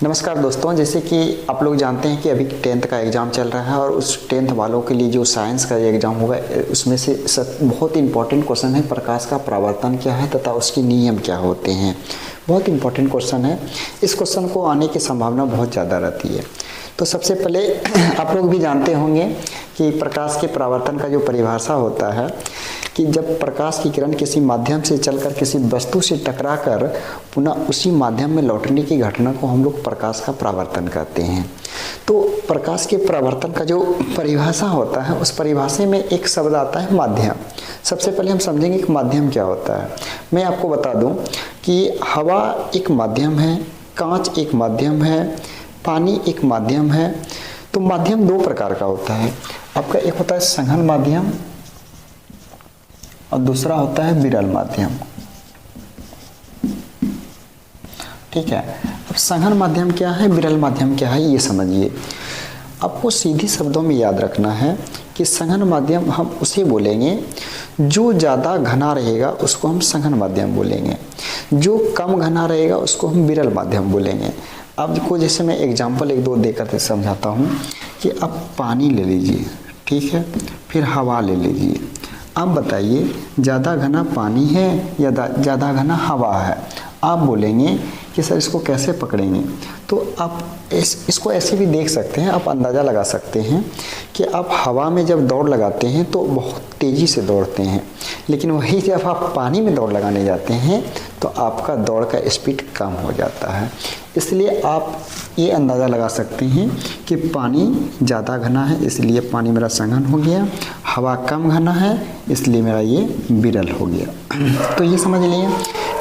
नमस्कार दोस्तों, जैसे कि आप लोग जानते हैं कि अभी 10th का एग्ज़ाम चल रहा है और उस 10th वालों के लिए जो साइंस का एग्ज़ाम होगा उसमें से बहुत इंपॉर्टेंट क्वेश्चन है प्रकाश का परावर्तन क्या है तथा उसके नियम क्या होते हैं। बहुत इंपॉर्टेंट क्वेश्चन है। इस क्वेश्चन को आने की संभावना बहुत ज़्यादा रहती है। तो सबसे पहले आप लोग भी जानते होंगे कि प्रकाश के परावर्तन का जो परिभाषा होता है कि जब प्रकाश की किरण किसी माध्यम से चलकर किसी वस्तु से टकराकर पुनः उसी माध्यम में लौटने की घटना को हम लोग प्रकाश का परावर्तन कहते हैं। तो प्रकाश के परावर्तन का जो परिभाषा होता है उस परिभाषा में एक शब्द आता है माध्यम। सबसे पहले हम समझेंगे कि माध्यम क्या होता है। मैं आपको बता दूं कि हवा एक माध्यम है, कांच एक माध्यम है, पानी एक माध्यम है। तो माध्यम दो प्रकार का होता है। आपका एक होता है सघन माध्यम और दूसरा होता है विरल माध्यम। ठीक है, अब सघन माध्यम क्या है, विरल माध्यम क्या है, ये समझिए। आपको सीधी शब्दों में याद रखना है कि सघन माध्यम हम उसे बोलेंगे जो ज़्यादा घना रहेगा उसको हम सघन माध्यम बोलेंगे, जो कम घना रहेगा उसको हम विरल माध्यम बोलेंगे। आपको जैसे मैं एग्जाम्पल एक दो देकर समझाता हूँ कि आप पानी ले लीजिए, ठीक है, फिर हवा ले लीजिए। आप बताइए ज़्यादा घना पानी है या ज़्यादा घना हवा है। आप बोलेंगे कि सर इसको कैसे पकड़ेंगे, तो आप इसको ऐसे भी देख सकते हैं। आप अंदाज़ा लगा सकते हैं कि आप हवा में जब दौड़ लगाते हैं तो बहुत तेज़ी से दौड़ते हैं, लेकिन वही जब आप पानी में दौड़ लगाने जाते हैं तो आपका दौड़ का स्पीड कम हो जाता है। इसलिए आप ये अंदाज़ा लगा सकते हैं कि पानी ज़्यादा घना है इसलिए पानी मेरा सघन हो गया, हवा कम घना है इसलिए मेरा ये विरल हो गया। तो ये समझ लिए।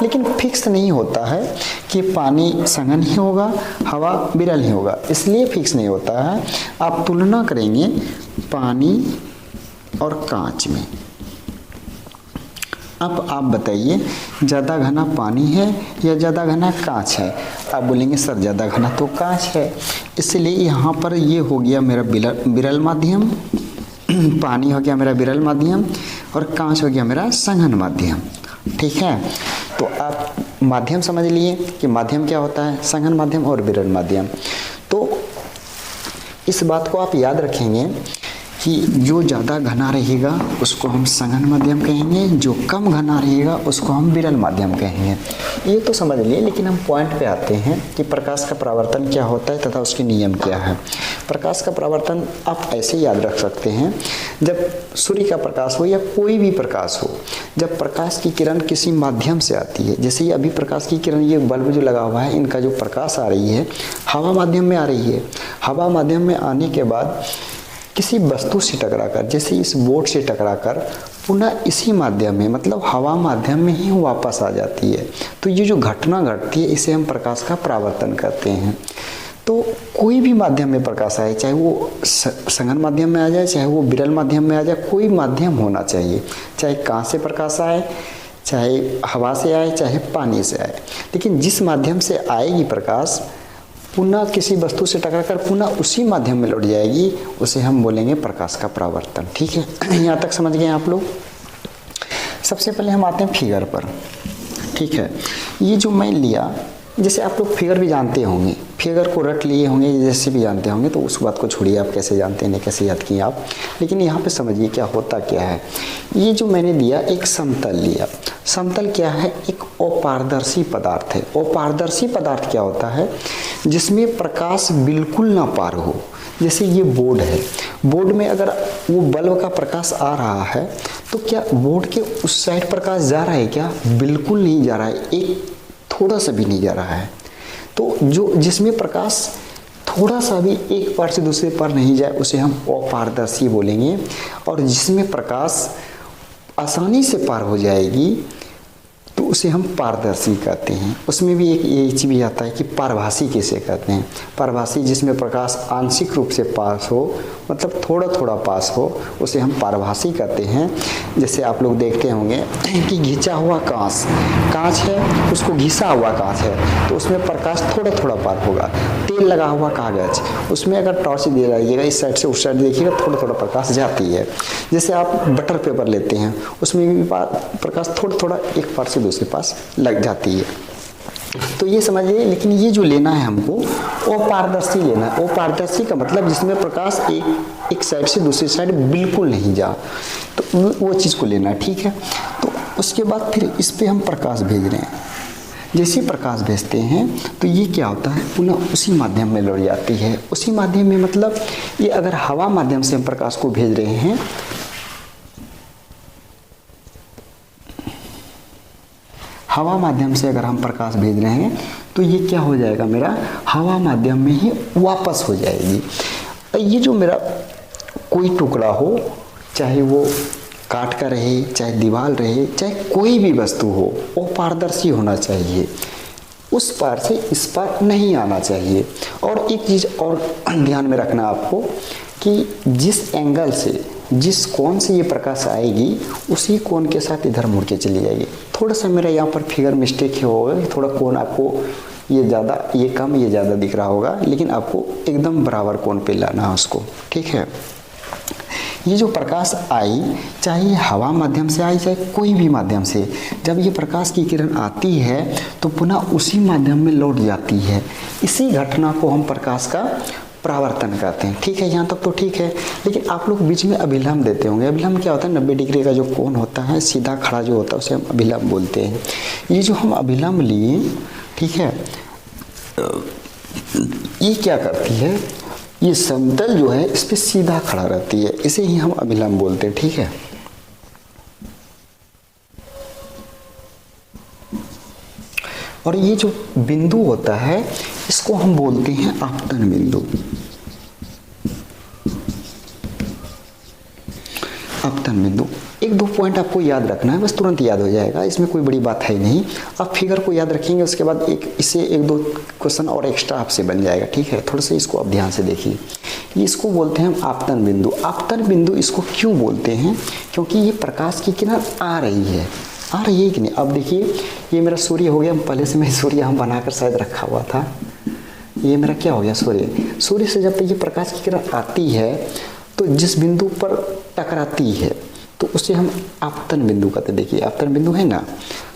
लेकिन फिक्स नहीं होता है कि पानी सघन ही होगा, हवा विरल ही होगा, इसलिए फिक्स नहीं होता है। आप तुलना करेंगे पानी और कांच में। अब आप बताइए ज़्यादा घना पानी है या ज़्यादा घना कांच है। आप बोलेंगे सर ज़्यादा घना तो कांच है, इसलिए यहाँ पर ये हो गया मेरा विरल माध्यम, पानी हो गया मेरा विरल माध्यम और कांच हो गया मेरा सघन माध्यम। ठीक है, तो आप माध्यम समझ लिए कि माध्यम क्या होता है, सघन माध्यम और विरल माध्यम। तो इस बात को आप याद रखेंगे कि जो ज़्यादा घना रहेगा उसको हम सघन माध्यम कहेंगे, जो कम घना रहेगा उसको हम विरल माध्यम कहेंगे। ये तो समझ लिए, लेकिन हम पॉइंट पे आते हैं कि प्रकाश का परावर्तन क्या होता है तथा उसके नियम क्या है। प्रकाश का परावर्तन आप ऐसे याद रख सकते हैं, जब सूर्य का प्रकाश हो या कोई भी प्रकाश हो, जब प्रकाश की किरण किसी माध्यम से आती है, जैसे ये अभी प्रकाश की किरण, ये बल्ब जो लगा हुआ है, इनका जो प्रकाश आ रही है हवा माध्यम में आ रही है। हवा माध्यम में आने के बाद किसी वस्तु से टकराकर, जैसे इस बोर्ड से टकराकर पुनः इसी माध्यम में, मतलब हवा माध्यम में ही वापस आ जाती है। तो ये जो घटना घटती है इसे हम प्रकाश का परावर्तन कहते हैं। तो कोई भी माध्यम में प्रकाश आए, चाहे वो सघन माध्यम में आ जाए, चाहे वो विरल माध्यम में आ जाए, कोई माध्यम होना चाहिए। चाहे कांच से प्रकाश आए, चाहे हवा से आए, चाहे पानी से आए, लेकिन जिस माध्यम से आएगी प्रकाश पुनः किसी वस्तु से टकराकर पुनः उसी माध्यम में लौट जाएगी, उसे हम बोलेंगे प्रकाश का परावर्तन। ठीक है, यहाँ तक समझ गए आप लोग। सबसे पहले हम आते हैं फिगर पर। ठीक है, ये जो मैं लिया, जैसे आप लोग फिगर भी जानते होंगे, फिगर को रट लिए होंगे, जैसे भी जानते होंगे, तो उस बात को छोड़िए आप कैसे जानते हैं, नहीं कैसे याद किए आप, लेकिन यहाँ पे समझिए क्या होता क्या है। ये जो मैंने दिया एक समतल लिया। समतल क्या है, एक अपारदर्शी पदार्थ है। अपारदर्शी पदार्थ क्या होता है, जिसमें प्रकाश बिल्कुल ना पार हो। जैसे ये बोर्ड है, बोर्ड में अगर वो बल्ब का प्रकाश आ रहा है तो क्या बोर्ड के उस साइड प्रकाश जा रहा है क्या, बिल्कुल नहीं जा रहा है, एक थोड़ा सा भी नहीं जा रहा है। तो जो जिसमें प्रकाश थोड़ा सा भी एक पार से दूसरे पार नहीं जाए उसे हम अपारदर्शी बोलेंगे, और जिसमें प्रकाश आसानी से पार हो जाएगी तो उसे हम पारदर्शी कहते हैं। उसमें भी एक ये चीज़ भी आता है कि पारभासी किसे कहते हैं। पारभासी जिसमें प्रकाश आंशिक रूप से पास हो, मतलब थोड़ा थोड़ा पास हो, उसे हम पारभासी कहते हैं। जैसे आप लोग देखते होंगे कि घिंचा हुआ कांच है, उसको घिसा हुआ कांच है तो उसमें प्रकाश थोड़ा थोड़ा पार होगा। तेल लगा हुआ कागज, उसमें अगर टॉर्च दे रहिएगा इस साइड से उस साइड देखिएगा थोड़ा थोड़ा प्रकाश जाती है। जैसे आप बटर पेपर लेते हैं उसमें भी प्रकाश थोड़ा थोड़ा एक पार से दूसरे पास लग जाती है। तो ये समझिए, लेकिन ये जो लेना है हमको वो पारदर्शी लेना है। वो पारदर्शी का मतलब जिसमें प्रकाश एक साइड से दूसरी साइड बिल्कुल नहीं जा, तो वो चीज़ को लेना है, ठीक है। तो उसके बाद फिर इस पे हम प्रकाश भेज रहे हैं। जैसे प्रकाश भेजते हैं तो ये क्या होता है, पुनः उसी माध्यम में लौट जाती है। उसी माध्यम में मतलब ये अगर हवा माध्यम से हम प्रकाश को भेज रहे हैं, हवा माध्यम से अगर हम प्रकाश भेज रहे हैं तो ये क्या हो जाएगा, मेरा हवा माध्यम में ही वापस हो जाएगी। ये जो मेरा कोई टुकड़ा हो, चाहे वो काट का रहे, चाहे दीवार रहे, चाहे कोई भी वस्तु हो, वो पारदर्शी होना चाहिए। उस पार से इस पार नहीं आना चाहिए। और एक चीज़ और ध्यान में रखना आपको कि जिस एंगल से, जिस कोण से ये प्रकाश आएगी, उसी कोण के साथ इधर मुड़ के चली जाएगी। थोड़ा सा मेरा यहाँ पर फिगर मिस्टेक होगा, थोड़ा कोण आपको ये ज़्यादा, ये कम, ये ज़्यादा दिख रहा होगा, लेकिन आपको एकदम बराबर कोण पे लाना है उसको, ठीक है। ये जो प्रकाश आई, चाहे ये हवा माध्यम से आई, चाहे कोई भी माध्यम से, जब ये प्रकाश की किरण आती है तो पुनः उसी माध्यम में लौट जाती है। इसी घटना को हम प्रकाश का परावर्तन कहते हैं, ठीक है। यहाँ तक तो ठीक है, लेकिन आप लोग बीच में अभिलंब देते होंगे। अभिलंब क्या होता है, 90 डिग्री का जो कोण होता है, सीधा खड़ा जो होता है, उसे हम अभिलंब बोलते हैं। ये जो हम अभिलंब लिए, ठीक है, ये क्या करती है, ये समतल जो है इस पे सीधा खड़ा रहती है, इसे ही हम अभिलंब बोलते हैं, ठीक है। और ये जो बिंदु होता है इसको हम बोलते हैं आपतन बिंदु। आपतन बिंदु, एक दो पॉइंट आपको याद रखना है, बस तुरंत याद हो जाएगा, इसमें कोई बड़ी बात है नहीं। आप फिगर को याद रखेंगे, उसके बाद इससे एक दो क्वेश्चन और एक्स्ट्रा आपसे बन जाएगा, ठीक है। थोड़ा सा इसको आप ध्यान से देखिए। ये इसको बोलते हैं हम आपतन बिंदु। आपतन बिंदु इसको क्यों बोलते हैं, क्योंकि ये प्रकाश की किरण आ रही है, आ रही है कि नहीं। अब देखिए, ये मेरा सूर्य हो गया, पहले से मैं सूर्य हम बनाकर शायद रखा हुआ था। ये मेरा क्या हो गया, सूर्य। सूर्य से जब तक ये प्रकाश की किरण आती है तो जिस बिंदु पर टकराती है तो उसे हम आपतन बिंदु कहते हैं। देखिए आपतन बिंदु है ना,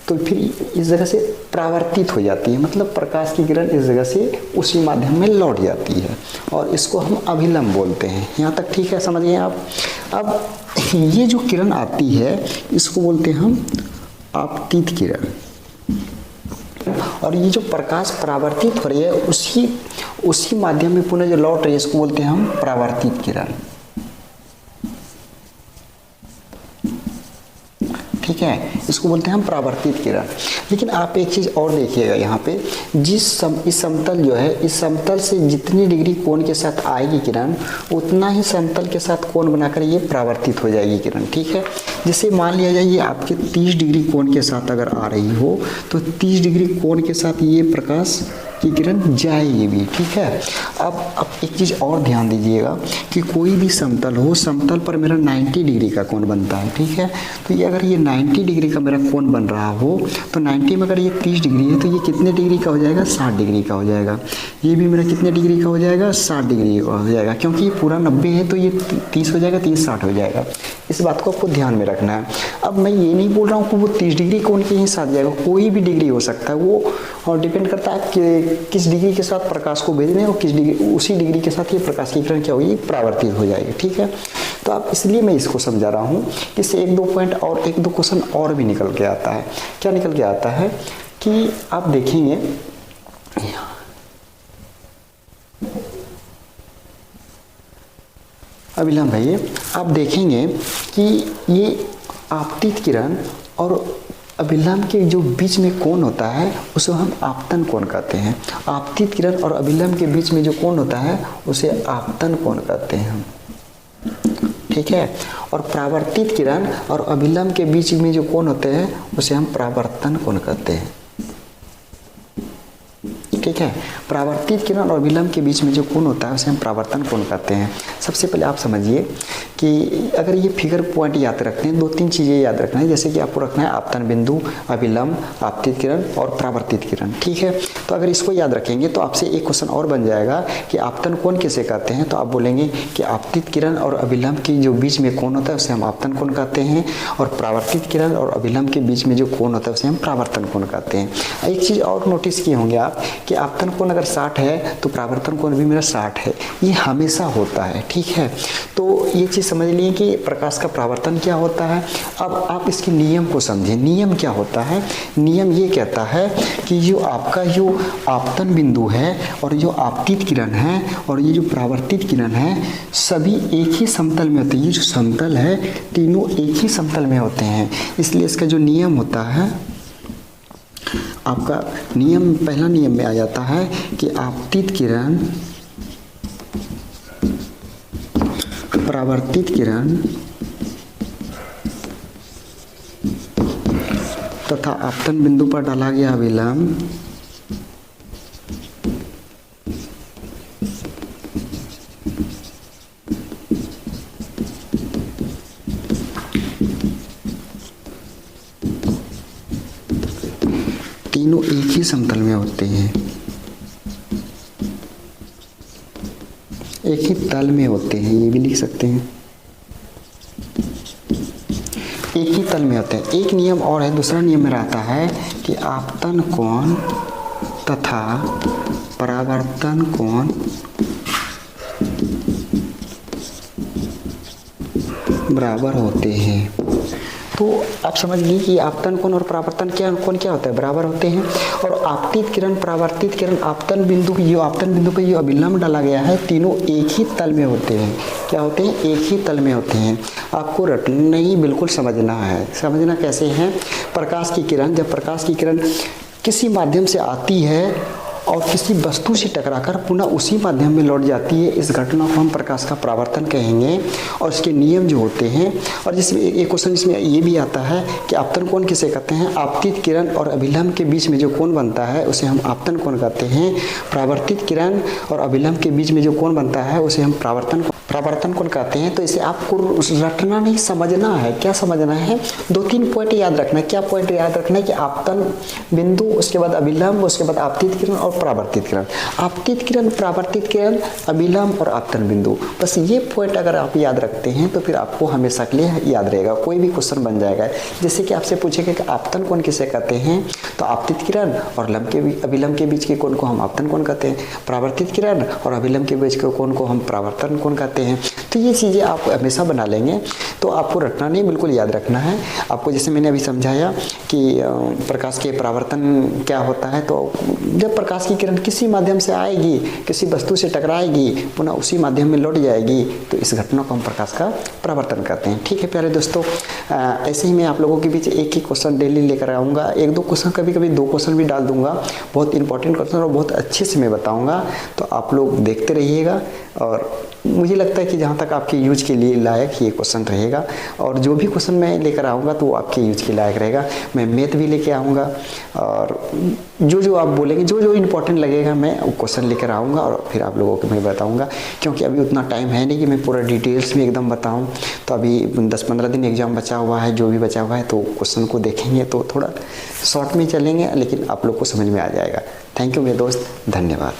तो फिर इस जगह से परावर्तित हो जाती है, मतलब प्रकाश की किरण इस जगह से उसी माध्यम में लौट जाती है, और इसको हम अभिलंब बोलते हैं। यहाँ तक ठीक है, समझिए आप। अब ये जो किरण आती है इसको बोलते हैं हम आपतित किरण, और ये जो प्रकाश परावर्तित हो रही है उसी माध्यम में पुनः जो लौट रही है इसको बोलते हैं हम परावर्तित किरण, ठीक है। इसको बोलते हैं हम परावर्तित किरण। लेकिन आप एक चीज़ और देखिएगा, यहाँ पे इस समतल जो है, इस समतल से जितनी डिग्री कोण के साथ आएगी किरण, उतना ही समतल के साथ कोण बनाकर ये परावर्तित हो जाएगी किरण, ठीक है। जैसे मान लिया जाए ये आपके 30 डिग्री कोण के साथ अगर आ रही हो तो 30 डिग्री कोण के साथ ये प्रकाश की किरण जाएगी भी, ठीक है। अब एक चीज़ और ध्यान दीजिएगा कि कोई भी समतल हो, समतल पर मेरा 90 डिग्री का कोण बनता है, ठीक है। तो ये अगर ये 90 डिग्री का मेरा कोण बन रहा हो तो 90 में अगर ये 30 डिग्री है तो ये कितने डिग्री का हो जाएगा, 60 डिग्री का हो जाएगा। ये भी मेरा कितने डिग्री का हो जाएगा, 60 डिग्री का हो जाएगा, क्योंकि ये पूरा 90 है तो ये 30 हो जाएगा, 30 60 हो जाएगा। इस बात को आपको ध्यान में रखना है। अब मैं ये नहीं बोल रहा हूँ कि वो 30 डिग्री कोण के ही साथ जाएगा, कोई भी डिग्री हो सकता है, वो और डिपेंड करता है कि किस डिग्री के साथ प्रकाश को भेज रहे हैं और किस डिग्री, उसी डिग्री के साथ ये प्रकाश की किरण क्या होगी, परावर्तित हो जाएगी, ठीक है। तो आप इसलिए मैं इसको समझा रहा हूँ कि इससे एक दो पॉइंट और एक दो क्वेश्चन और भी निकल के आता है। क्या निकल के आता है कि आप देखेंगे अभिलंब है ये, आप देखेंगे कि ये आपतित किरण और अभिलंब के जो बीच में कोण होता है उसे हम आपतन कोण कहते हैं। आपतित किरण और अभिलंब के बीच में जो कोण होता है उसे आपतन कोण कहते हैं हम, ठीक है। और परावर्तित किरण और अभिलंब के बीच में जो कोण होते हैं उसे हम परावर्तन कोण कहते हैं, ठीक है। परावर्तित किरण और विलंब के बीच में जो कोण होता है उसे हम परावर्तन कोण कहते हैं। सबसे पहले आप समझिए कि अगर ये फिगर पॉइंट याद रखते हैं, 2-3 चीज़ें याद रखना है, जैसे कि आपको रखना है आपतन बिंदु, अभिलंब, आपतित किरण और परावर्तित किरण, ठीक है। तो अगर इसको याद रखेंगे तो आपसे एक क्वेश्चन और बन जाएगा कि आपतन कोण किसे कहते हैं, तो आप बोलेंगे कि आपतित किरण और अभिलंब के जो बीच में कोण होता है उसे हम आपतन कोण कहते हैं, और परावर्तित किरण और अभिलंब के बीच में जो कोण होता है उसे हम परावर्तन कोण कहते हैं। एक चीज़ और नोटिस किए होंगे आप कि आपतन कोण अगर 60 है तो परावर्तन कोण भी मेरा 60 है, ये हमेशा होता है, ठीक है। तो ये चीज़ समझ लिए कि प्रकाश का परावर्तन क्या होता है। अब आप इसके नियम को समझें। नियम क्या होता है? नियम ये कहता है कि जो आपका जो आपतन बिंदु है और जो आपतित किरण है और ये जो परावर्तित किरण है सभी एक ही समतल में होते हैं। ये जो समतल है तीनों एक ही समतल में होते हैं, इसलिए इसका जो नियम होता है, आपका नियम पहला नियम में आ जाता है कि आपतित किरण, परावर्तित किरण तथा आपतन बिंदु पर डाला गया विलंब तीनों एक ही समतल में होते हैं, एक ही तल में होते हैं, ये भी लिख सकते हैं, एक ही तल में होते हैं। एक नियम और है, दूसरा नियम में रहता है कि आपतन कोण तथा परावर्तन कोण बराबर होते हैं। तो आप समझ लीजिए कि आपतन कोण और परावर्तन कोण क्या होता है, बराबर होते हैं। और आपतित किरण, परावर्तित किरण, आपतन बिंदु पे जो अभिलंब डाला गया है तीनों एक ही तल में होते हैं। क्या होते हैं? एक ही तल में होते हैं। आपको रटना नहीं, बिल्कुल समझना है। समझना कैसे है? प्रकाश की किरण, जब प्रकाश की किरण किसी माध्यम से आती है और किसी वस्तु से टकराकर पुनः उसी माध्यम में लौट जाती है, इस घटना को हम प्रकाश का परावर्तन कहेंगे। और इसके नियम जो होते हैं, और जिसमें एक क्वेश्चन इसमें ये भी आता है कि आपतन कोण किसे कहते हैं। आपतित किरण और अभिलंब के बीच में जो कोण बनता है उसे हम आपतन कोण कहते हैं। परावर्तित किरण और अभिलंब के बीच में जो कोण बनता है उसे हम परावर्तन कोण कहते हैं। तो इसे आपको रटना नहीं, समझना है। क्या समझना है? 2-3 पॉइंट याद रखना है। क्या पॉइंट याद रखना है? कि आपतन बिंदु, उसके बाद अभिलंब, उसके बाद आपतित किरण और परावर्तित किरण। आपतित किरण, परावर्तित किरण, अभिलंब और आपतन बिंदु, बस ये पॉइंट अगर आप याद रखते हैं तो फिर आपको हमेशा के लिए याद रहेगा, कोई भी क्वेश्चन बन जाएगा। जैसे कि आपसे पूछेगा कि आपतन कोण किसे कहते हैं, तो आपतित किरण और अभिलंब के बीच के कोण को हम आपतन कोण कहते हैं, परावर्तित किरण और अभिलंब के बीच के कोण को हम परावर्तन कोण कहते हैं। तो ये चीज़ें आप हमेशा बना लेंगे, तो आपको रटना नहीं, बिल्कुल याद रखना है आपको। जैसे मैंने अभी समझाया कि प्रकाश के परावर्तन क्या होता है, तो जब प्रकाश की किरण किसी माध्यम से आएगी, किसी वस्तु से टकराएगी, पुनः उसी माध्यम में लौट जाएगी, तो इस घटना को हम प्रकाश का परावर्तन करते हैं। ठीक है प्यारे दोस्तों, ऐसे ही मैं आप लोगों के बीच एक ही क्वेश्चन डेली लेकर आऊँगा। 1-2 क्वेश्चन, कभी-कभी 2 क्वेश्चन भी डाल दूंगा, बहुत इंपॉर्टेंट क्वेश्चन और बहुत अच्छे से मैं बताऊँगा। तो आप लोग देखते रहिएगा, और मुझे लगता है कि जहाँ तक आपके यूज के लिए लायक ये क्वेश्चन रहेगा, और जो भी क्वेश्चन मैं लेकर आऊँगा तो वो आपके यूज के लायक रहेगा। मैं मैथ भी लेके आऊँगा, और जो आप बोलेंगे, जो इंपॉर्टेंट लगेगा मैं वो क्वेश्चन लेकर आऊँगा और फिर आप लोगों को मैं बताऊँगा। क्योंकि अभी उतना टाइम है नहीं कि मैं पूरा डिटेल्स में एकदम बताऊँ। तो अभी 10-15 दिन एग्जाम बचा हुआ है, जो भी बचा हुआ है, तो क्वेश्चन को देखेंगे तो थोड़ा शॉर्ट में चलेंगे, लेकिन आप लोग को समझ में आ जाएगा। थैंक यू मेरे दोस्त, धन्यवाद।